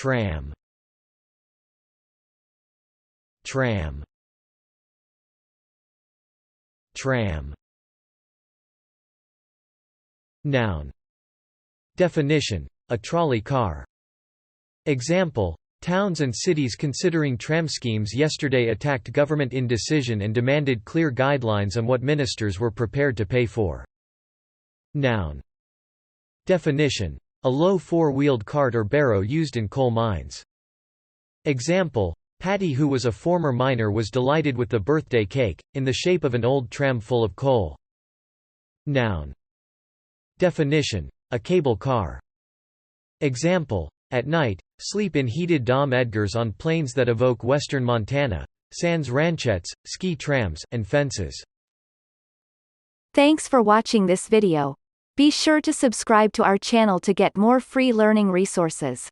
tram, tram, tram. Noun. Definition: a trolley car. Example: towns and cities considering tram schemes yesterday attacked government indecision and demanded clear guidelines on what ministers were prepared to pay for. Noun. Definition: a low four-wheeled cart or barrow used in coal mines. Example: Paddy, who was a former miner, was delighted with the birthday cake, in the shape of an old tram full of coal. Noun. Definition: a cable car. Example: at night, sleep in heated domedgers on plains that evoke western Montana, sans ranchettes, ski trams, and fences. Thanks for watching this video. Be sure to subscribe to our channel to get more free learning resources.